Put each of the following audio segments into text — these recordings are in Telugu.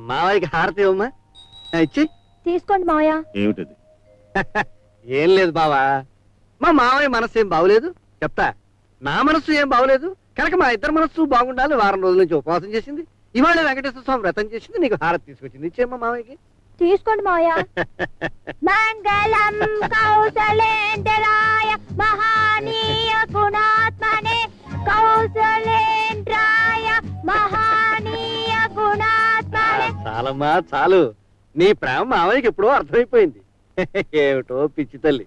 మావయ్యకి హారతి ఇవ్వమ్మా. ఇచ్చి తీసుకోండి మావయ్య. ఏమిటది? ఏం లేదు బావా, మా మావయ్య మనసు ఏం బాగోలేదు చెప్తా. నా మనసు ఏం బాగోలేదు కనుక మా ఇద్దరు మనసు బాగుండాలి. వారం రోజుల నుంచి ఉపవాసం చేసింది. ఇవాళ వెంకటేశ్వర స్వామి వ్రతం చేసింది. నీకు హారతి తీసుకొచ్చింది. ఇచ్చేమ్మా మావయ్యకి. తీసుకోండి మావయ్య. మంగళం కౌసలేంద్రాయ మహానీయ గుణాత్మనే కౌసలేంద్రాయ మహానీయ గుణాత్మనే. చాలమ్మా చాలు. నీ ప్రేమ మావయ్యకి ఎప్పుడో అర్థమైపోయింది. ఏమిటో పిచ్చి తల్లి,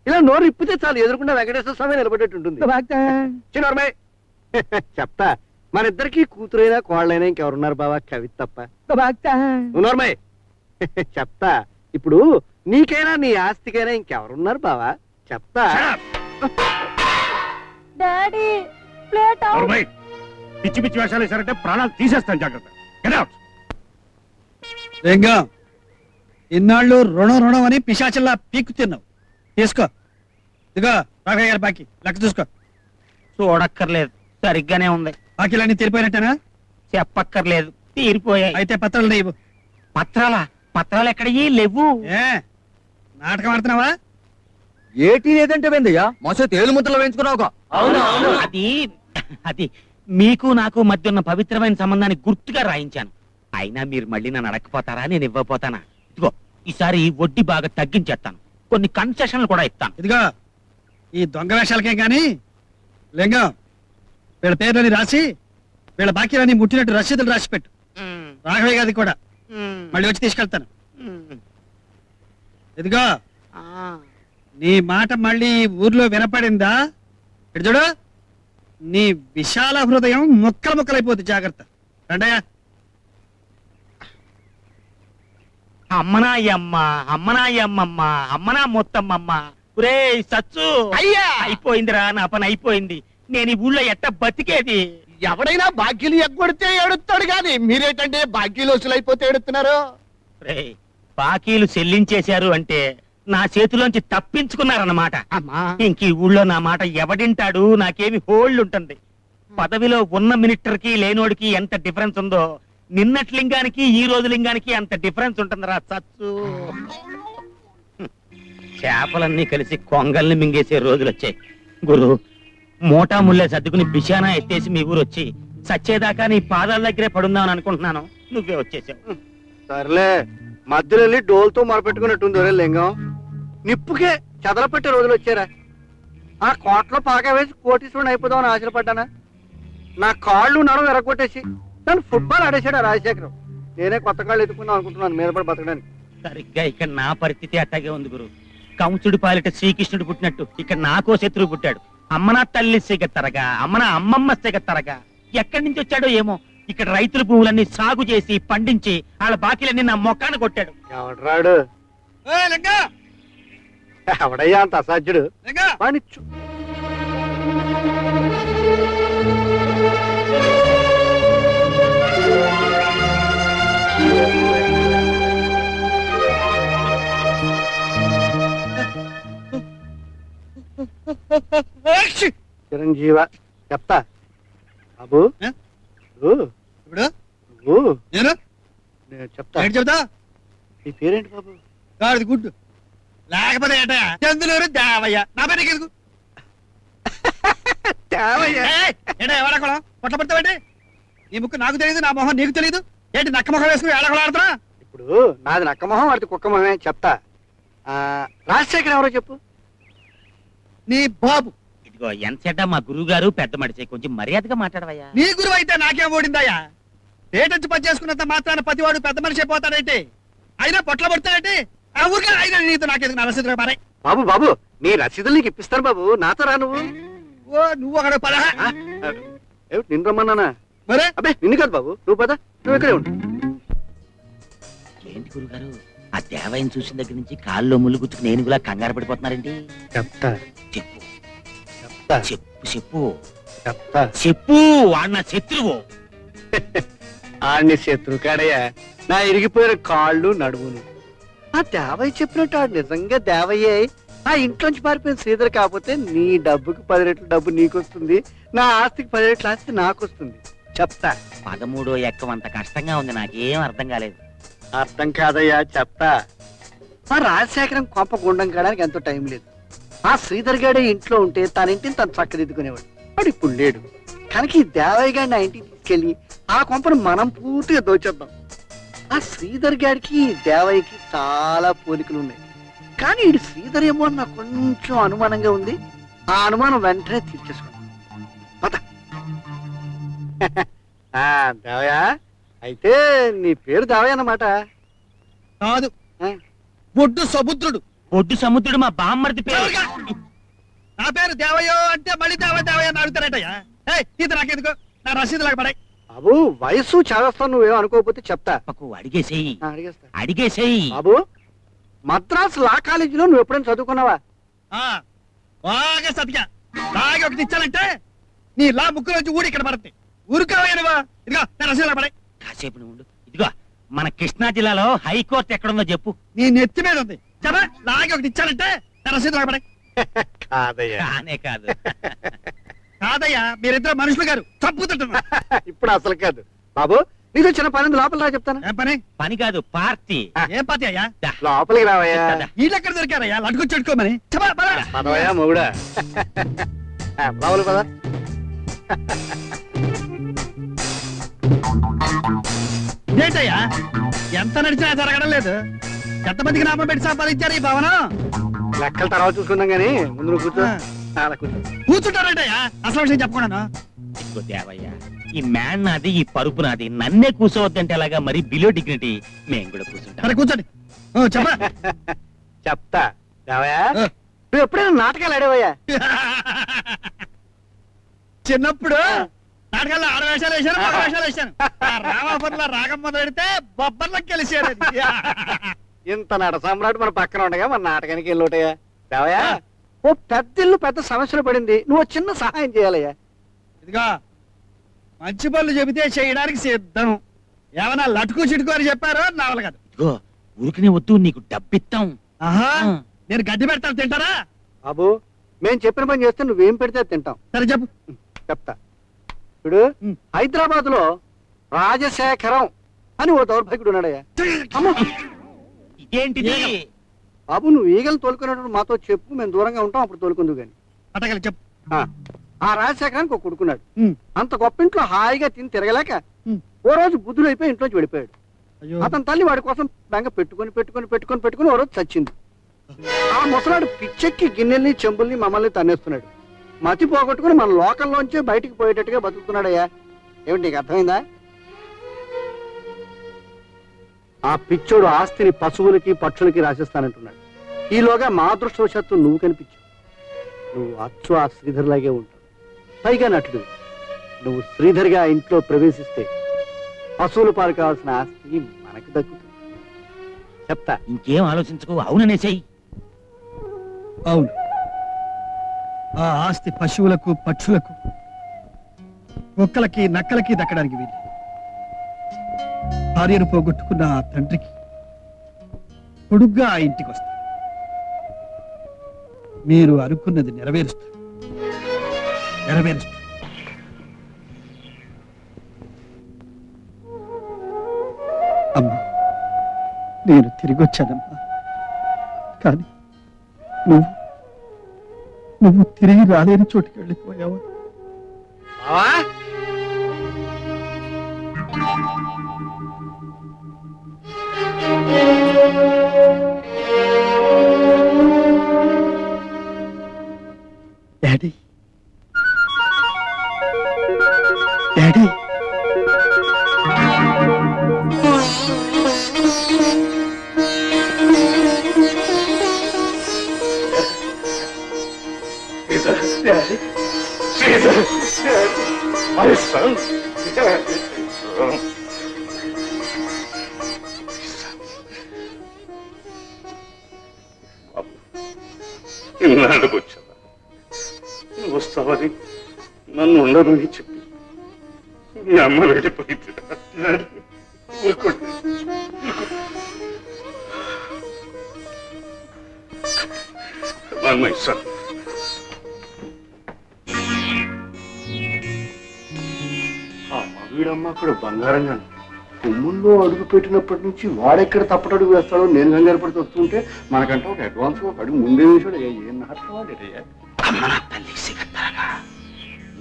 ఇలా నోరు ఇప్పితే చాలు ఎదురుకుండా వెంకటేశ్వర స్వామి నిలబడేట్టు ఉంటుంది. చిన్నమ్మాయి చెప్తా, మన ఇద్దరికి కూతురైనా కోళ్ళైనా ఇంకెవరున్నారు బావా? కవి తప్ప. నోర్మయ్ చెప్తా, ఇప్పుడు నీకైనా నీ ఆస్తికైనా ఇంకెవరున్నారు బావా? చెప్తా. డాడీ ప్లేట్ పిచ్చి పిచ్చి వేషాలు వేసారంటే ప్రాణాలు తీసేస్తాను. జాగ్రత్త. ఇన్నాళ్ళు రుణం రుణం అని పిశాచల్లా పీక్కు తిన్నావు. తీసుకో. ఇదిగో రాఘయ్య గారి బాకీ లెక్క చూసుకో. చూడక్కర్లేదు, సరిగ్గానే ఉంది. బాకీలన్నీ తీరిపోయినట్టేనా? చెప్పక్కర్లేదు, తీరిపోయాయి. అయితే పత్రాలు లేవు. పత్రాలా? పత్రాలు ఎక్కడయ్యి? లేవు. ఏ నాటకం ఆడుతున్నావా? ఏటీ లేదంటే వెందయ్యా మసో తేలు ముద్రలో వేయించుకున్నావు. అది అది మీకు నాకు మధ్య ఉన్న పవిత్రమైన సంబంధాన్ని గుర్తుగా రాయించాను. అయినా మీరు మళ్ళీ నన్ను అడగపోతారా? నేను ఇవ్వపోతానా? ఇదిగో ఈసారి వడ్డీ బాగా తగ్గించేస్తాను, కొన్ని కన్సెషన్లు కూడా ఇస్తాను. ఇదిగో ఈ దొంగ వేషాలకే గాని లింగం వీళ్ళ పేర్లని రాసి వీళ్ళ బాకీలన్నీ ముట్టినట్టు రసీదులు రాసి పెట్టు. రాఘవయ్య గారి కూడా మళ్ళీ వచ్చి తీసుకెళ్తాను. ఇదిగో నీ మాట మళ్ళీ ఊర్లో వినపడిందా? ఇటు చూడు, నీ విశాల హృదయం ముక్కలు ముక్కలైపోతుంది. జాగ్రత్త. రండయ్యా. అమ్మనాయమ్మ అమ్మనాయమ్మమ్మ అమ్మనా మొత్తమ్మమ్మ. ఒరే సచ్చు, అయ్యా అయిపోయిందిరా, నా పని అయిపోయింది. నేను ఈ ఊళ్ళో ఎట్ట బతికేది? ఎవడైనా బాకీలు ఎగ్గొడితే ఏడుస్తాడు గాని మీరేటంటే బాకీలు వసూలైపోతే ఏడుతున్నారు. రే, బాకీలు చెల్లించేశారు అంటే నా చేతిలోంచి తప్పించుకున్నారన్నమాట. ఇంక ఈ ఊళ్ళో నా మాట ఎవడింటాడు? నాకేమి హోల్డ్ ఉంటుంది. పదవిలో ఉన్న మినిస్టర్కి లేనోడికి ఎంత డిఫరెన్స్ ఉందో నిన్నటి లింగానికి ఈ రోజు లింగానికి అంత డిఫరెన్స్ ఉంటుందిరా చచ్చు. చేపలన్నీ కలిసి కొంగల్ని మింగేసే రోజులు వచ్చాయి. గురు, మోటా ముల్లే సర్దుకుని బిషానా ఎత్తేసి మీ ఊరు వచ్చి సచ్చేదాకా నీ పాదాల దగ్గరే పడుందామని అనుకుంటున్నాను. నువ్వే వచ్చేసావు. సర్లే, మధ్యలో వెళ్ళి డోల్తో మొరపెట్టుకున్నట్టుంది. ఒరే లింగం, నిప్పుకే చెదల పెట్టే రోజులు వచ్చారా? ఆ కోట్లో పాక వేసి కోటీశ్వరుని అయిపోదామని ఆశపడ్డానా? నా కాళ్ళు నడవ ఎరగొట్టేసి నన్ను ఫుట్బాల్ ఆడేశాడు ఆ రాజశేఖరం. నేనే కొత్త కాళ్ళు ఎత్తుకుందాం అనుకుంటున్నాను మీద పడి బతకడానికి. సరిగ్గా ఇక్కడ నా పరిస్థితి అట్టాగే ఉంది గురు. కంసుడి పాలిట శ్రీకృష్ణుడు పుట్టినట్టు ఇక్కడ నాకో శత్రువు పుట్టాడు. అమ్మనా తల్లి సిగత్తరగా, అమ్మనా అమ్మమ్మ సిగత్తరగా. ఎక్కడి నుంచి వచ్చాడో ఏమో. ఇక్కడ రైతుల పువ్వులన్నీ సాగు చేసి పండించి వాళ్ళ బాకీలన్నీ నా మొక్కాన కొట్టాడు. ఎవడరాడు? ఎవడయ్యా అంత అసాధ్యుడు? వాణిచ్చు. చిరంజీవ చెప్తా బాబు. ఇప్పుడు నేను చెప్తా. చెప్తా. నీ పేరేంటి బాబు? గాడిది గుడ్డు. లేకపోతే ఏట చందులూరు దేవయ్య. నా పేరు ఎందుకు? ఎవడకూడా పొట్ల పడతావండి? నీ ముక్కు నాకు తెలియదు, నా మొహం నీకు తెలియదు. ఏంటి నక్క మొహం వేసుకుని ఏడకూడదురా? ఇప్పుడు నాది నక్క మొహం, వాడిది కుక్క మొహమే. చెప్తా. రాజశేఖర్ ఎవరో చెప్పు. నీ బాబు. ఇదిగో ఎంతసేట మా గురువు గారు పెద్ద మడిచే, కొంచెం మర్యాదగా మాట్లాడవయ్యా. నీ గురువు అయితే నాకేం ఓడిందయ్యా? ఏటొచ్చి పని చేసుకున్నంత మాత్రాన ప్రతివాడు పెద్ద మనిషి అయిపోతాడైతే? అయినా పొట్ల పడతాడంటే ఆ ఊరికే అయినా నీతో నాకేది నా రసీదు మారే. బాబు బాబు, నీ రసీదులు నీకు ఇప్పిస్తాను బాబు. నాతో రా నువ్వు. ఓ నువ్వు అక్కడ పద. ఏమిటి నిన్ను రమ్మన్నానా? మరే అబ్బే నిన్ను కాదు బాబు, నువ్వు పద. నువ్వు ఇక్కడే ఉండు. ఏంటి గురుగారు, ఆ దేవయ్యని చూసిన దగ్గర నుంచి కాల్లో ముళ్ళు గుచ్చుకుని ఏనుగులా కంగారు పడిపోతున్నారేంటి? చెప్తా. చెప్పు చెప్తా. చెప్పు చెప్పు చెప్తా. చెప్పు. వాడు నా శత్రువు. ఆడిని శత్రు కాడయ్యా, నా ఇరిగిపోయిన కాళ్ళు నడువును. ఆ దేవయ్య చెప్పినట్టు ఆడు నిజంగా దేవయ్యే. ఆ ఇంట్లోంచి పారిపోయిన శ్రీధర్ కాకపోతే నీ డబ్బుకి 10 రెట్లు డబ్బు నీకు వస్తుంది, నా ఆస్తికి 10 రెట్ల ఆస్తి నాకు వస్తుంది. చెప్తా. 13 ఎక్కం అంత కష్టంగా ఉంది, నాకేం అర్థం కాలేదు. అర్థం కాదయ్యా, చెప్తా. ఆ రాజశేఖరం కొంప గుండం కాడానికి ఎంతో టైం లేదు. ఆ శ్రీధర్ గాడే ఇంట్లో ఉంటే తన ఇంటిని తను చక్కదిద్దుకునేవాడు. వాడు ఇప్పుడు లేడు కనుక ఈ దేవయ్య గారిని ఆ ఇంటికి తీసుకెళ్లి ఆ కొంపను మనం పూర్తిగా దోచేద్దాం. ఆ శ్రీధర్ గారికి ఈ దేవయ్యకి చాలా పోలికలు ఉన్నాయి. కానీ ఈ శ్రీధర్ ఏమో నాకు కొంచెం అనుమానంగా ఉంది. ఆ అనుమానం వెంటనే తీర్చేసుకున్నాం. పద. దేవయ్య, అయితే నీ పేరు దేవయ్య అన్నమాట. కాదు, ఆ? బొడ్డు సముద్రుడు. ఒడ్డు సముద్రుడు మా బామ్మర్ది పేరు. నా పేరు దేవయ్యో అంటే మళ్ళీ దేవయ్య అని అడుగుతారటయ్యా. తీత నాకెందుకు, నా రసీదు లాగా పడాయి. బాబు, వయసు చదవస్తాను, నువ్వేం అనుకోకపోతే చెప్తా. పక్కు అడిగేసేయి, అడిగేస్తా. అడిగేసేయి. బాబు, మద్రాస్ లా కాలేజీలో నువ్వు ఎప్పుడైనా చదువుకున్నావా? బాగా సతిగా బాగా ఒకటి ఇచ్చానంటే నీ లా ముక్కులోంచి ఊడి ఇక్కడ పడుతుంది. ఊరుకోవా ఇదిగో నా రసీదు లాగా పడాయి. కాసేపు నువ్వు ఉండు. ఇదిగో మన కృష్ణా జిల్లాలో హైకోర్టు ఎక్కడుందో చెప్పు. నీ నెత్తి మీద ఉంది. చెప్పా, లాగే ఒకటి ఇచ్చానంటే నా రసీదు లాగా పడాయి. కాదయ్యా. కానే కాదు. కాదయ్యా, మీరిద్దరు మనుషులు గారు తప్పుతుంటున్నా. ఇప్పుడు అసలు కాదు. బాబు, నీకు చిన్న పని ఉంది, లోపల రా చెప్తాను. ఏం పని? పని కాదు, పార్టీ. ఏం పాతి అయ్యా? లోపలికి రావయ్యా. వీళ్ళు ఎక్కడ దొరికారయ్యా? లడ్డుకు చెట్టుకోమని చెప్పా. పదవయ్యా మొగుడా. లోపలికి పద. ఏంటయ్యా, ఎంత నడిచినా జరగడం లేదు. ఎంతమందికి నామం పెట్టి సంపాదించారు ఈ భవనం? లెక్కల తర్వాత చూసుకుందాం గానీ ముందు నువ్వు కూర్చో. అలా కూర్చో. కూర్చుంటారంటయ్యా, అసలు విషయం చెప్పకుండా. ఇదిగో దేవయ్య, ఈ మ్యాన్ నాది, ఈ పరుపు నాది. నన్నే కూర్చోవద్దంటే అలాగా, మరి బిలో డిగ్నిటీ మేము కూడా కూర్చుంటాం. సరే కూర్చోండి. చెప్పా. చెప్తా. దేవయ్యా, నువ్వు ఎప్పుడైనా నాటకాలు ఆడేవయ్యా? చిన్నప్పుడు నాటకాల్లో ఆడవేషాలు వేశాను, మగ వేషాలు వేశాను. రామాపురంలో రాగం మొదలెడితే బొబ్బర్లకు కలిసారు. ఇంత నట సామ్రాట్ మన పక్కన ఉండగా మన నాటకానికి వెళ్ళోటయ్యా. దేవయ్యా, ఓ పెద్ద ఇల్లు పెద్ద సమస్యలు పడింది, నువ్వు చిన్న సహాయం చేయాలయ్యా. ఇదిగా మంచి పనులు చెబితే చేయడానికి సిద్ధం. ఏమన్నా లటుకు చిటుకు అని చెప్పారో నావల కాదు. ఇదిగో ఊరికనే వద్దు, నీకు డబ్బిస్తాం. ఆహా, నేను గడ్డి పెడతాను, తింటారా? బాబు, మేము చెప్పిన పని చేస్తే నువ్వేం పెడితే అది తింటాం. సరే చెప్పు. చెప్తా. ఇప్పుడు హైదరాబాద్ లో రాజశేఖరం అని ఓ దౌర్భాగ్యుడు ఉన్నాడయ్యా. అమ్మో, ఇదేంటిది? బాబు, నువ్వు ఈగలు తోలుకునేటప్పుడు మాతో చెప్పు, మేము దూరంగా ఉంటాం, అప్పుడు తోలుకుందు గాని. అటగలి చెప్పు. ఆ రాజశేఖరానికి ఒక కొడుకున్నాడు. అంత గొప్ప ఇంట్లో హాయిగా తిని తిరగలేక ఓ రోజు బుద్ధుడు అయిపోయి ఇంట్లోంచి వెళ్ళిపోయాడు. అతని తల్లి వాడి కోసం బెంగ పెట్టుకుని ఓ రోజు చచ్చింది. ఆ ముసలాడు పిచ్చెక్కి గిన్నెల్ని చెంబుల్ని మమ్మల్ని తన్నేస్తున్నాడు. మతి పోగొట్టుకుని మన లోకల్లోంచే బయటికి పోయేటట్టుగా బతుకుతున్నాడయ్యా. ఏమిటి నీకు అర్థమైందా? ఆ పిచ్చోడు ఆస్తిని పశువులకి పక్షులకి రాసిస్తానంటున్నాడు. ఈలోగా మా అదృష్టవశాత్తు నువ్వు కనిపించావు. నువ్వు అచ్చు ఆ శ్రీధర్ లాగే ఉంటావు, పైగా నటుడు. నువ్వు శ్రీధర్గా ఇంట్లో ప్రవేశిస్తే పశువుల పాలు కావాల్సిన ఆస్తి మనకు దక్కుతుంది. చెప్తా. ఇంకేం ఆలోచించుకో, అవుననేసేయి. అవును, ఆ ఆస్తి పశువులకు పక్షులకు కుక్కలకి నక్కలకి దక్కడానికి వీలు. భార్యను పోగొట్టుకున్న ఆ తండ్రికి కొడుగ్గా ఆ ఇంటికి వస్తారు. మీరు అనుకున్నది నెరవేరుస్తారు. అమ్మా, నేను తిరిగి వచ్చానమ్మా. కానీ నువ్వు తిరిగి రాలేని చోటుకి వెళ్ళిపోయావా? డాడీ, డాడీ, ఇన్నాళ్ళకు వచ్చావా? నువ్వు వస్తావని, నన్ను ఉండదని చెప్పి మీ అమ్మ వెళ్ళిపోయింది. ఊరుకోండి. మై సన్, ఆ వీడమ్మ అక్కడ బంగారంగా కొమ్ముల్లో అడుగు పెట్టినప్పటి నుంచి వాడెక్కడ తప్పటడుగు వేస్తాడో నేను కంగారు పడుతూ వస్తుంటే మనకంటే ఒక అడ్వాన్స్ ఒక అడుగు ముందే వేసాడు ఏం నాటకం ఆడేటయ్యా అమ్మ నా తల్లి సిగత్తారగా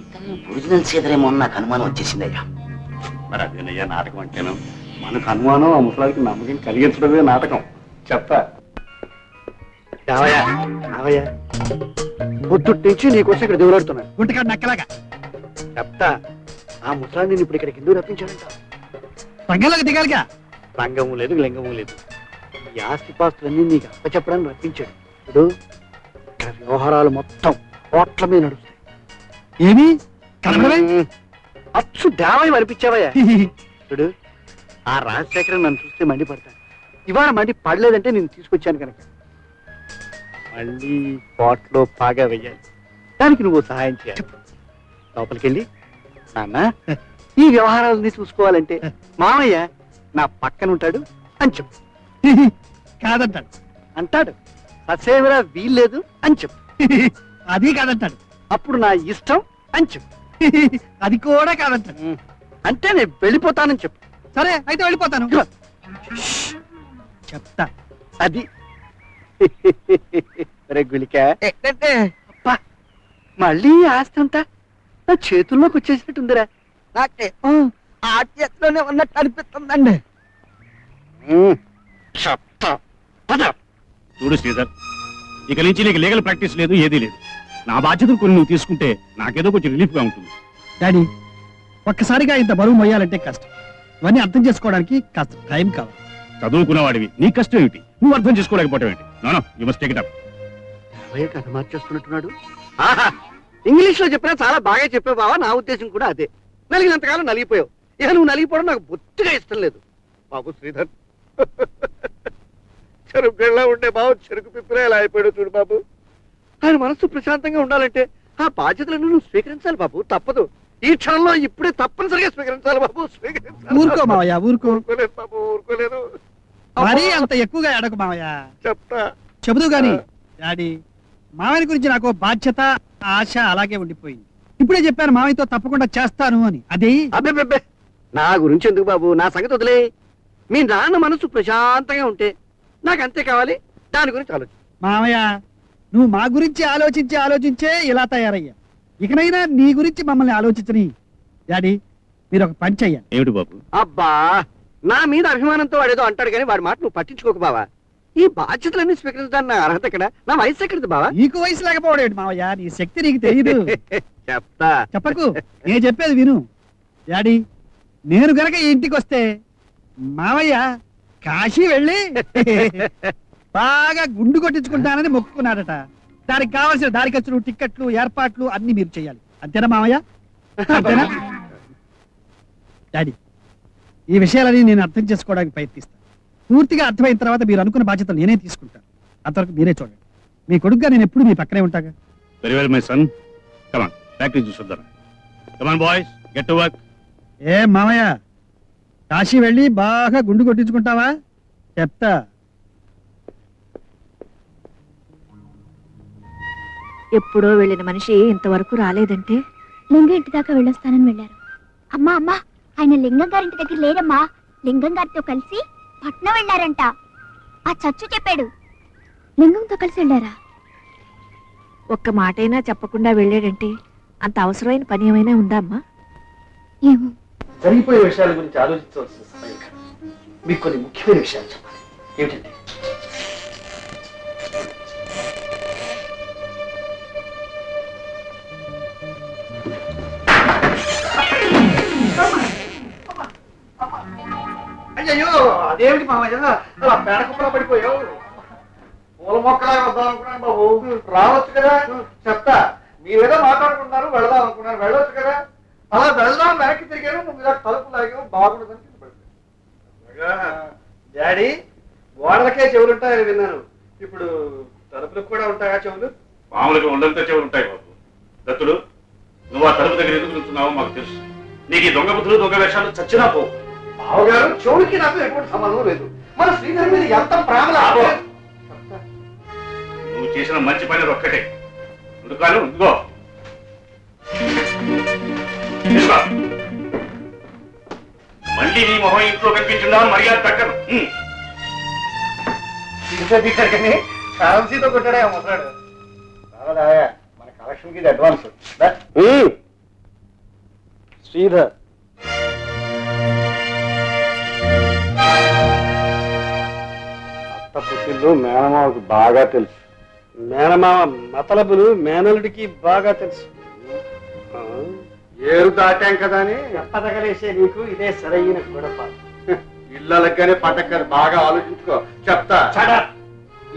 ఇతను ఒరిజినల్ సీదరేమో అని నాకు అనుమానం వచ్చేసిందయ్యా. మరి అదేనయ్యా నాటకం అంటేను మనకు అనుమానం ఆ ముసలాడికి నమ్మకం కలిగించడమే నాటకం చెప్తా పొద్దుటి నుంచి నీకోసం ఇక్కడ దేవులాడుతున్నా గుంటకాడు నక్కలాగా చెప్తా ఆ ముసలాన్ని నేను ఇప్పుడు ఇక్కడికి ఎందుకు రప్పించాడంట రంగంలోకి దిగాలిగా రంగము లేదు లింగము లేదు ఈ ఆస్తిపాస్తులన్నీ నీకు అప్పచెప్పడానికి రప్పించాడు ఇప్పుడు ఇక్కడ వ్యవహారాలు మొత్తం కోట్ల మీద నడుస్తాయి ఏమి కనపడవే? అచ్చు దేవాయి అనిపించావయ్యా చూడు ఆ రాజశేఖరం నన్ను చూస్తే మండిపడతాను ఇవాళ మండి పడలేదంటే నేను తీసుకొచ్చాను కనుక మళ్ళీ కోట్లో పాగా వెయ్యాలి దానికి నువ్వు సహాయం చేయాలి లోపలికెళ్ళి నాన్న ఈ వ్యవహారాలని చూసుకోవాలంటే మామయ్య నా పక్కన ఉంటాడు అని చెప్పు కాదంటాడు. అంటాడు ససేవరా వీల్లేదు అని చెప్పు అది కాదంటాడు. అప్పుడు నా ఇష్టం అని చెప్పు అది కూడా కాదంటాడు. అంటే నేను వెళ్ళిపోతానని చెప్పు సరే అయితే వెళ్ళిపోతాను. చెప్తా. అది రెగ్యులికా అబ్బా, మళ్ళీ ఈ ఆస్తి అంతా నా చేతుల్లోకి వచ్చేసినట్టుందిరా నాకే ఆ చేతిలోనే ఉన్నట్టు అనిపిస్తుందండి. చెప్తా పద. చూడు శ్రీధర్, ఇక నుంచి నీకు లీగల్ ప్రాక్టీస్ లేదు, ఏదీ లేదు. నా బాధ్యతలు కొన్ని నువ్వు తీసుకుంటే నాకేదో కొంచెం రిలీఫ్ గా ఉంటుంది. డాడీ ఒక్కసారిగా ఇంత బరువు మొయ్యాలంటే కష్టం. ఇవన్నీ అర్థం చేసుకోవడానికి కాస్త టైం కావాలి. చదువుకున్నవాడివి నీ కష్టం ఏమిటి, నువ్వు అర్థం చేసుకోలేకపోవటం ఏంటి? No you must take it up. అవే కథ మార్చేస్తున్నట్టున్నాడు. ఆహా, ఇంగ్లీష్ లో చెప్పినా చాలా బాగా చెప్పావు బావా. నా ఉద్దేశం కూడా అదే. నలిగినంతకాలం నలిగిపోయావు. ఇక నువ్వు నలిగిపోవడం నాకు బొత్తిగా ఇష్టం లేదు బాబు. శ్రీధర్ చెరుకు గళ్ళ ఉండే బాబు చెరుకు పిప్పిరా ఎలా అయిపోయాడు చూడు బాబు. ఆయన మనసు ప్రశాంతంగా ఉండాలంటే ఆ బాధ్యతలను నువ్వు స్వీకరించాలి బాబు. తప్పదు. ఈ క్షణంలో ఇప్పుడే తప్పనిసరిగా స్వీకరించాలి బాబు. స్వీకరించాలి. ఊరుకో మావయ్య, ఊరుకో. ఊరుకోలేదు బాబు, ఊరుకోలేదు. మరీ అంత ఎక్కువగా ఎడకు మావయ్య. చెప్తా. చెబుదు గాని డాడీ, మావయ్య గురించి నాకు బాధ్యత, ఆశ అలాగే ఉండిపోయింది. ఇప్పుడే చెప్పాను మావయ్యతో తప్పకుండా చేస్తాను అని. అది అబ్బే, నా గురించి ఎందుకు బాబు, నా సంగతి వదిలే. మీ నాన్న మనసు ప్రశాంతంగా ఉంటే నాకు అంతే కావాలి. దాని గురించి ఆలోచన. మావయ్య, నువ్వు మా గురించి ఆలోచించే ఇలా తయారయ్యా. ఇకనైనా నీ గురించి మమ్మల్ని ఆలోచించని. డాడీ మీరు ఒక పని చెయ్యాలి. ఏమిటి బాబు? అబ్బా, నా మీద అభిమానంతో వాడేదో అంటాడు కానీ వాడి మాట నువ్వు పట్టించుకోకు బావా. ఈ బాధ్యతలన్నీ స్వీకరించడానికి నా అర్హత ఎక్కడ, నా వయసు ఎక్కడిది బావా? నీకు వయసు లేకపోవడం మావయ్య, నీ శక్తి నీకు తెలియదు. చెప్తా. చెప్పకు, నేను చెప్పేది విను. డాడీ నేను గనక ఈ ఇంటికి వస్తే మావయ్య కాశీ వెళ్ళి బాగా గుండు కొట్టించుకుంటానని మొక్కుకున్నాడట. దానికి కావాల్సిన దారి ఖర్చులు, టిక్కెట్లు, ఏర్పాట్లు అన్ని మీరు చేయాలి. అంతేనా మావయ్య? అంతేనా? డాడీ ఈ విషయాలని నేను అర్థం చేసుకోవడానికి ప్రయత్నిస్తాను. పూర్తిగా అర్థమైన తర్వాత మీరు అనుకున్న బాధ్యతలు నేనే తీసుకుంటాను. అంతవరకు మీరే చూడండి. మీ కొడుకుగా నేను ఎప్పుడు మీ పక్కనే ఉంటాగా. Very well my son, come on practice చూద్దాం. Come on boys, get to work. ఏ మామయ్య, కాశీ వెళ్ళి బాగా గుండు కొట్టించుకుంటావా? చెప్తా. ఎప్పుడో వెళ్ళిన మనిషి ఇంతవరకు రాలేదంటే లింగం ఇంటి దాకా వెళ్ళొస్తానని వెళ్ళారు. అమ్మా అమ్మా, ఆయన లింగం గారింటి దగ్గర లేరమ్మా. లింగం గారితో కలిసి పట్నం వెళ్ళారంట. ఆ చచ్చు చెప్పాడు. లింగంతో కలిసి వెళ్ళారా? ఒక్క మాటైనా చెప్పకుండా వెళ్ళాడంటే అంత అవసరమైన పని ఏమైనా ఉందా అమ్మా? ఏమో. జరిగిపోయే విషయాల గురించి ఆలోచించవలసిన సమయం కాదు. మీకు కొన్ని ముఖ్యమైన విషయాలు చెప్పాలి. ఏమిటంటే అయ్యో, అదేమిటి మామయ్య అలా పేడ కుప్పలా పడిపోయావు? పూల మొక్కలా వద్దాం అనుకున్నాను బాబు. రావచ్చు కదా. చెప్తా. మీరేదో మాట్లాడుకుంటున్నారు, వెళదాం అనుకున్నారు, వెళ్ళొచ్చు కదా. అలా వెళ్దాం వెనక్కి తిరిగాను, నువ్వు ఇలా తలుపు లాగావు, బాగుండదని డాడీ. గోడలకే చెవులుంటాయని విన్నాను. ఇప్పుడు తలుపులకు కూడా ఉంటాయా చెవులు? మామూలుగా ఉండంత చెవులు ఉంటాయి బాబు. దత్తుడు, నువ్వు ఆ తలుపు దగ్గర ఎందుకు నిల్చున్నావో మాకు తెలుసు. నీకు ఈ దొంగ బుద్ధులు, దొంగ వేషాలు చచ్చినా పో. బావగారు, చెవులకి నాకు ఎటువంటి సంబంధం లేదు. మన శ్రీధర్ మీద ఎంత ప్రేమలా. నువ్వు చేసిన మంచి పని ఒక్కటే. ఎందుకాను ఇదిగో తీసుకో. మళ్ళీ నీ మొహం ఇంట్లో కనిపించిందా మర్యాద తగ్గదు కరెన్సీతో కొట్టాడే మొదలాడు మన కలెక్షన్ కి అడ్వాన్స్ శ్రీధర్ అత్త పుట్టిల్లు మేనమావకి బాగా తెలుసు మేనమావ మతలబులు మేనలుడికి బాగా తెలుసు ఏరు దాటాం కదా అని ఎప్పదగలేసే నీకు ఇదే సరైన గొడవ ఇళ్ళలకనే పట్టక్కని బాగా ఆలోచించుకో చెప్తా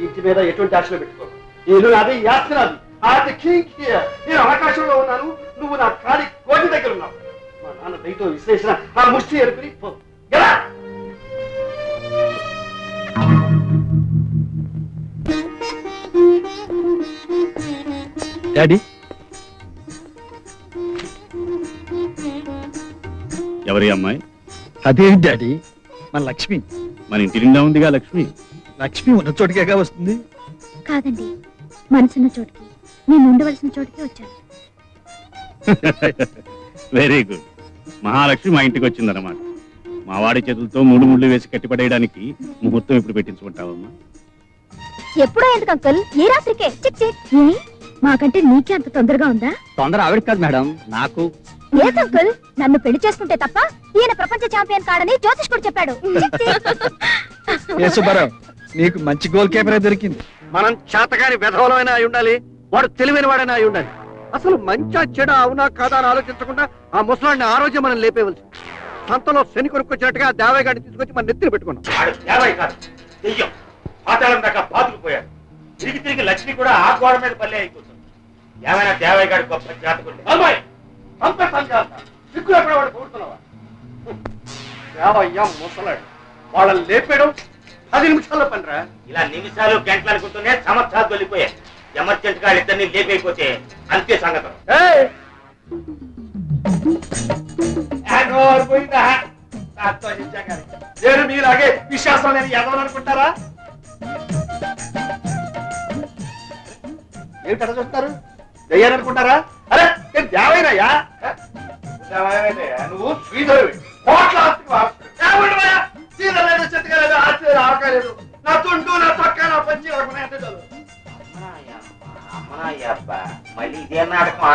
ఇంటి మీద ఎటువంటి ఆశలు పెట్టుకో ఇల్లు నాది యాత్ర నాది ఆది కింగ్ హియర్. నేను ఆకాశంలో ఉన్నాను, నువ్వు నా కాలి కోటి దగ్గర ఉన్నావు. మా నాన్న దయతో విశ్లేషణ ఆ ముష్టి ఎరుకుని పో. ఎలా డాడీ ఎవరి అమ్మాయి? అదే డాడీ మన లక్ష్మి. మన ఇంటి నిండా ఉందిగా లక్ష్మి. లక్ష్మి ఉన్న చోటుకేగా వస్తుంది. కాదండి, మనసున్న చోటికి, నేను ఉండవలసిన చోటికి వచ్చాను. Very good. మహాలక్ష్మి మా ఇంటికి వచ్చిందన్నమాట. మా వాడి చేతులతో 3 ముళ్ళు వేసి కట్టిపడేయడానికి ముహూర్తం ఇప్పుడు పెట్టించుకుంటావమ్మా. ఎప్పుడో ఎందుకు అంకుల్? ఏ రాత్రికే? చిక్ చిక్. ఏ మాకంటే నీకే అంత తొందరగా ఉందా? తొందర ఆవిడ కాదు మేడం, నాకు. ఏ అంకుల్, నన్ను పెళ్లి చేసుకుంటే తప్ప ఈయన ప్రపంచ ఛాంపియన్ కాడని జ్యోతిష్కుడు చెప్పాడు. చిక్ చిక్. ఏ సుబ్బారావు, నీకు మంచి గోల్ కీపరే దొరికింది. మనం చేతగాని విధవలమైనా అయి ఉండాలి, వాడు తెలివైన వాడైనా అయి ఉండాలి. అసలు మంచా చెడ అవునా కాదా అని ఆలోచించకుండా ఆ ముసలాడిని ఆ రోజే మనం లేపేవలసి. సంతలో శని కొనుక్కొచ్చినట్టుగా దేవయ్య గారిని తీసుకొచ్చి మన నెత్తిని పెట్టుకున్నాం. పాతాళం దాకా పాతుకుపోయాడు. తిరిగి తిరిగి లక్ష్మి కూడా ఆ గోడ మీద పల్లె అయిపోతుంది. ఏమైనా దేవయ్య గారి గొప్ప జాతకుడు. అమ్మాయి అంత సంజాత సిగ్గులు ఎక్కడ వాడు కోరుతున్నావా? దేవయ్య ముసలాడు, వాళ్ళని లేపేయడం 10 నిమిషాల్లో పనిరా. ఇలా నిమిషాలు గంటలు అనుకుంటూనే సంవత్సరాలు వెళ్ళిపోయాయి. ఎమర్జెంట్ గా ఇద్దరిని లేపైపోతే అంతే సంగతం. నేను మీలాగే విశ్వాసం లేని ఎదవనుకుంటారా? ఏం కథ చూస్తారు? దయ్యాలనుకుంటారా? అరే నేను దేవయ్యనయ్యా. నువ్వు శ్రీధరువి, కోట్ల ఆస్తికి వారసుడు. శ్రీధర్ లేదు, చెట్టుగా లేదు, ఆస్తి లేదు, ఆవకాయ లేదు. నా తుండు, నా తొక్క, నా పంచి అంటే చాలు. అమ్మా మళ్ళీ ఇదే నాటకమా?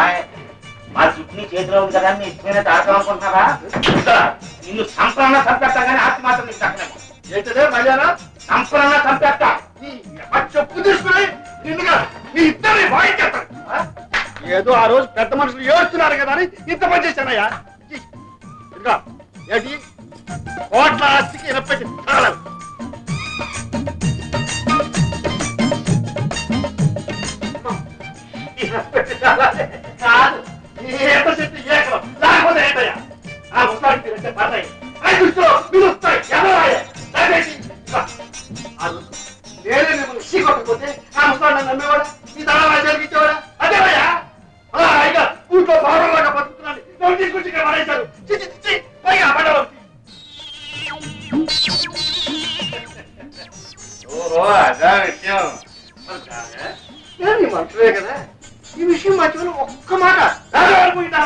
మా చుట్టూ చేతిలో ఉంది కదా, నీ ఇష్టమైన తాడకం అనుకుంటున్నారా? నిన్ను సంపన్న చంపేస్తా కానీ ఆస్తి మాత్రం నీకు దక్కలేము. ఏంటదే మళ్ళా సంపన్న చంపేస్తా. చెప్పు తీసుకుని నిన్నుగా నీ ఇద్దరిని వాయించేస్తాను. ఏదో ఆ రోజు పెద్ద మనుషులు ఏడుస్తున్నారు కదా అని ఇంత పని చేశానయ్యా. ఇంకా ఏంటి కోట్ల ఆస్తికి ఇనపెట్టి తాళాలు. కాదు ఎంత చెట్టు ఏకలం లేకపోతే ఏంటయ్యా? ఆ ముసలాడికి తిరిగితే పడతాయి, ఆ దృష్టిలో మీరు వస్తాయి. నేనే మిమ్మల్ని చీకొట్టకపోతే ఆ ముసలాడిని నమ్మేవాడా? ఈ తల జరిగించేవాడా? అదేవయ్యా ఇక ఊట్లో భావంలాగా బతుకుతున్నాను. నన్ను తీసుకొచ్చి ఇక్కడ పడేశారు. చిచ్చి చిచ్చి పైగా పడవ. ఓహో అదా విషయం. మంచివే కదా ఈ విషయం మర్చిపోయిన ఒక్క మాట రాజపోయిందా?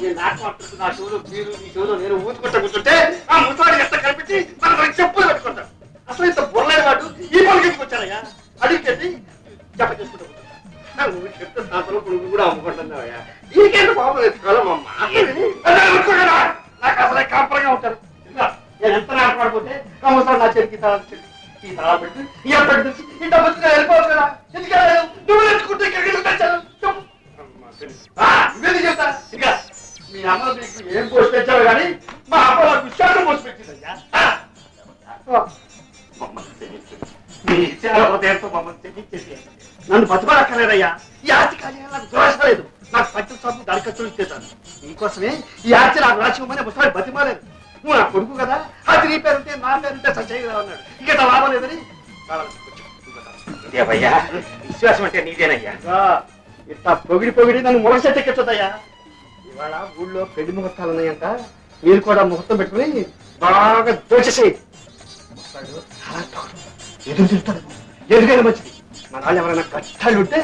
నేను నాకు మాట్లాడుతూ నా చెవులు మీరు నీ చెవులు నేను ఊతుకుంటా కూర్చుంటే ఆ ముసలాడి ఎంత కనిపించి మనం చెప్పులు పెట్టుకుంటాం. అసలు ఇంత బుర్రలేని వాడు ఈ పనికి వచ్చానయ్యా. అడిగితే జప చేసుకుంటా కూర్చుంటా. నువ్వు చెప్తే దాంట్లో నువ్వు కూడా అమ్ముకుంటున్నావయ్యా. నీకేంత పాపం ఎత్తుకోవాలమ్మా. నాకు అసలే కాపరంగా ఉంటారు. నేను ఎంత నాటపడిపోతే ఆ ముసలాడు నా చెరికి తల ఈ తల పెట్టి ఈ అప్పటి నుంచి ఇంత బతుగా వెళ్ళిపోవచ్చు కదా. ఎందుకు నువ్వు తెచ్చుకుంటే ఇక్కడికి తెచ్చాను ఇవన్నీ చెప్తా. ఇంకా మీ అమ్మ నీకు ఏం పోసి తెచ్చావు కానీ మా అమ్మ నాకు విషయాలు పోసి పెట్టిందయ్యా. నన్ను బతుకోక్కర్లేదయ్యా. ఈ ఆస్తి కానీ నాకు దురాశలేదు. నాకు పచ్చిన సబ్బు దాని ఖర్చులు ఇచ్చేసాను. నీకోసమే ఈ ఆస్తి నాకు రాసివ్వమని ముసలాడు బతిమాలేదు. నువ్వు నా కొడుకు కదా, అది నీ పేరుంటే నా పేరుంటే సత్యగా ఉన్నాడు. ఇక లాభం లేదని దేవయ్యా విశ్వాసం అంటే నీదేనయ్యా. ఇట్లా పొగిడి పొగిడి నన్ను మురసెట్టెక్కించదయ్యా. ఇవాళ ఊళ్ళో పెళ్లి ముహూర్తాలు ఉన్నాయంట. మీరు కూడా ముహూర్తం పెట్టుకుని బాగా దోచేసేయి. ఎదురు చూస్తాడు. ఎదుగైనా మంచిది. మన వాళ్ళు ఎవరైనా కష్టాలు ఉంటే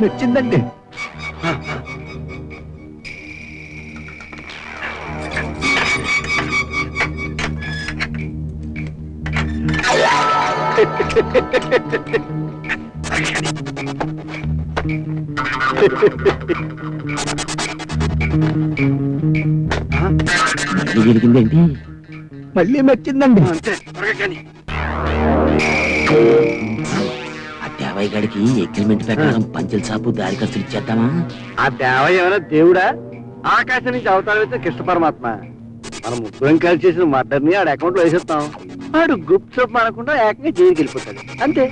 నచ్చిందండి. మళ్ళీ వెలిగిందేంటి? మళ్ళీ నచ్చిందండి. అంతే. ఆ దేవయ్య గడికి అగ్రిమెంట్ ప్రకారం పంచల సాపు దారి ఖర్చులు ఇచ్చేద్దామా? ఆ దేవయ్య ఏమైనా దేవుడా? ఆకాశం నుంచి అవతారం అయితే కృష్ణ పరమాత్మ. మనం ముగ్గురం కలిసి చేసిన మర్డర్ని ఆడ అకౌంట్ లో వేసేస్తాం. ఆడు గుప్త సోప్ అనకుండా ఏకంగా జైలుకి వెళ్ళిపోతాడు. అంతే.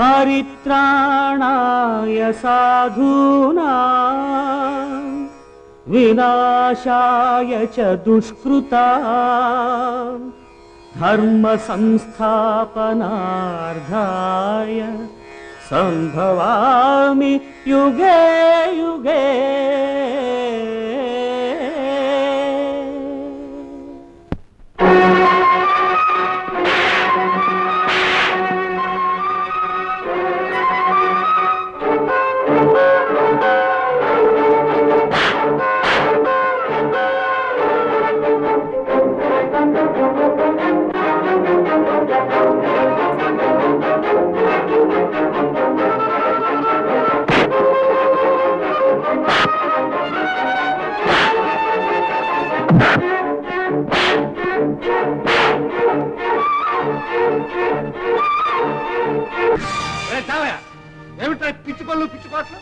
పరిత్రాణాయ సాధూనా వినాశాయ చ దుష్కృతా ధర్మ సంస్థాపనార్థాయ సంభవామి యుగే యుగే. ఏమిటా పిచ్చి పళ్ళు పిచ్చి పాటలు?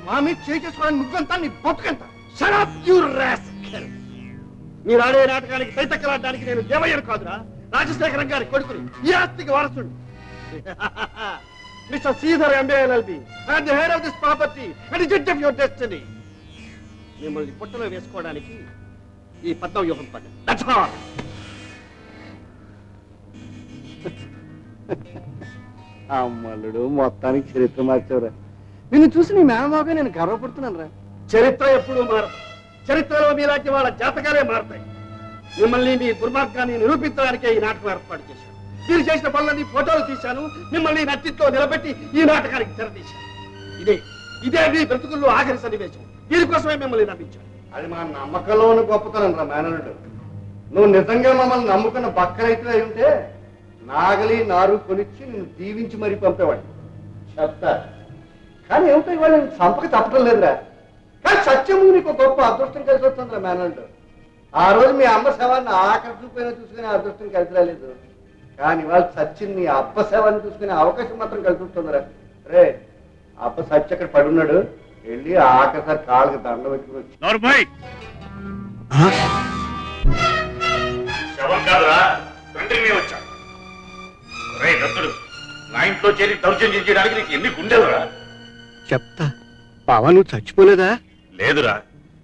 మా మీద చేసుకోవడానికి నువ్వెంత, నీ బతుకెంత? Shut up, you rascal! మీరు ఆడే నాటకానికి తైతక్కలాడడానికి నేను దేవయ్యను కాదురా, రాజశేఖరం గారి కొడుకుని, ఈ ఆస్తికి వారసుడు. Mister Sridhar ఎంబీఎల్ఎల్బి and the head of this property and the judge of your destiny. మిమ్మల్ని పుట్టలో వేసుకోవడానికి ఈ పద్మ వ్యూహం పడ్డ. That's all. అమ్మలుడు మొత్తానికి చరిత్ర మార్చావురా. నిన్ను చూసి నీ మేనమాగా నేను గర్వపడుతున్నాను రా. చరిత్ర ఎప్పుడూ మారదు. చరిత్రలో మీలాంటి వాళ్ళ జాతకాలే మారతాయి. మిమ్మల్ని మీ దుర్మార్గాన్ని నిరూపించడానికే ఈ నాటకం ఏర్పాటు చేశాను. మీరు చేసిన పనులన్నీ ఫోటోలు తీశాను. మిమ్మల్ని నచ్చితో నిలబెట్టి ఈ నాటకానికి తెరతీశాను. ఇదే మీ బ్రతుకుల్లో ఆఖరి సన్నివేశం. దీనికోసమే మిమ్మల్ని నమ్మించాను. అది మా నమ్మకంలో ఉన్న గొప్పతనం రా మేనలుడు. నువ్వు నిజంగా మమ్మల్ని నమ్ముకున్న బక్కరైతే అయి ఉంటే నాగలి నారు కొనిచ్చి నేను దీవించి మరీ పంపేవాడిని. చెప్తా. కానీ ఏమిటో ఇవాళ నేను చంపక తప్పడం లేదురా. కానీ సత్యము నీకు గొప్ప అదృష్టం కలిసి వస్తుందిరా మేనల్డ్. ఆ రోజు మీ అమ్మ శవాన్ని ఆఖరి చూపైనా చూసుకునే అదృష్టం కలిసి రాలేదు. కానీ వాళ్ళు సచిన్ నీ అబ్బ శవాన్ని చూసుకునే అవకాశం మాత్రం కలిసి వస్తుందిరా. రే అబ్బ సత్య అక్కడ పడున్నాడు, వెళ్ళి ఆఖరిసారి కాళ్ళకి దండ పెట్టుకుని వచ్చి. శవం కాదురా, తండ్రిని వచ్చా. రే దత్తుడు, నా ఇంట్లో చేరి దౌర్జన్యం చేయడానికి నీకు ఎన్ని గుండెలురా? చెప్తా. బావా నువ్వు చచ్చిపోలేదా? లేదురా,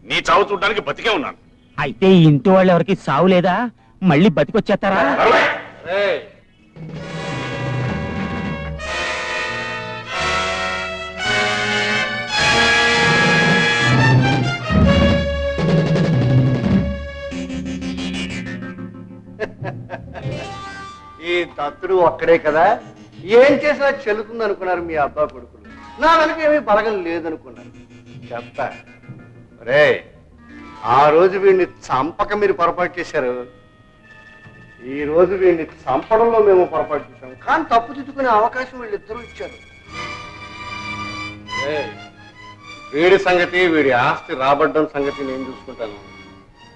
నీ చావు చూడడానికి బతికే ఉన్నాను. అయితే ఈ ఇంటి వాళ్ళు ఎవరికి సావు లేదా? మళ్ళీ బతికొచ్చేస్తారా? రేయ్, ఈ దత్తుడు ఒక్కడే కదా, ఏం చేసినా చెల్లుతుంది అనుకున్నారు మీ అబ్బా కొడుకులు. నా వెనక ఏమీ బలగం లేదనుకున్నారు. చెప్తా. రే ఆ రోజు వీడిని చంపక మీరు పొరపాటు చేశారు. ఈ రోజు వీడిని చంపడంలో మేము పొరపాటు చేశాము. కానీ తప్పు దిద్దుకునే అవకాశం వీళ్ళిద్దరూ ఇచ్చారు. వీడి సంగతి, వీడి ఆస్తి రాబడ్డం సంగతి నేను చూసుకుంటాను.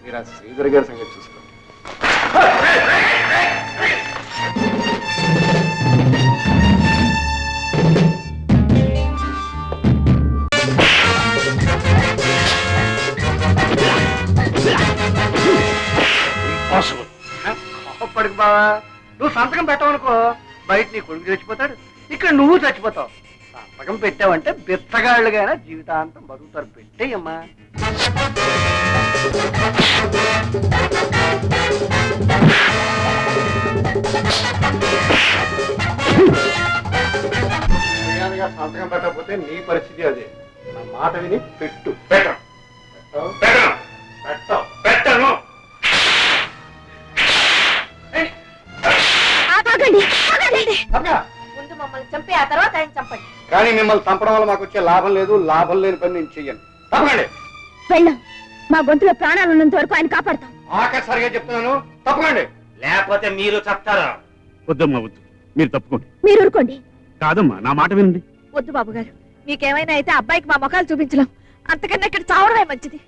మీరు ఆ శ్రీధర్ గారి సంగతి చూసుకోండి. కోపడికి బావా, నువ్వు సంతకం పెట్టవనుకో, బయట నీ కొడుకు చచ్చిపోతాడు, ఇక్కడ నువ్వు చచ్చిపోతావు. సంతకం పెట్టావంటే బిత్తగాళ్ళుగా జీవితాంతం బతుకుతారు. పెట్టేయమ్మా. సంతకం పెట్టకపోతే నీ పరిస్థితి అదే. నా మాట విని పెట్టు. పెట్టం. తప్పగా. ముందు మమ్మల్ని చంపి ఆ తర్వాత ఆయన చంపండి. కానీ మిమ్మల్ని చంపడం వల్ల మాకు వచ్చే లాభం లేదు, లాభం లేని పని నేను చెయ్యను. తప్పకండి. వెళ్ళాం. మా గొంతులో ప్రాణాలు ఉన్నంత వరకు ఆయన కాపాడతాం. ఆఖరిసారిగా చెప్తున్నాను, తప్పకండి. లేకపోతే మీరు చెప్తారా? వద్దమ్మా వద్దు, మీరు తప్పుకోండి. మీరు ఊరుకోండి. కాదమ్మా, నా మాట వినండి. వద్దు బాబు గారు, మీకేమైనా అయితే అబ్బాయికి మా ముఖాలు చూపించలేం. అంతకన్నా ఇక్కడ చావడమే మంచిది.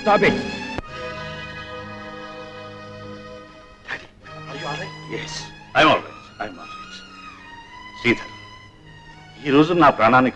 Stop it. Yes, I'm all right. Sridhar, ఈ రోజు నా ప్రాణాన్ని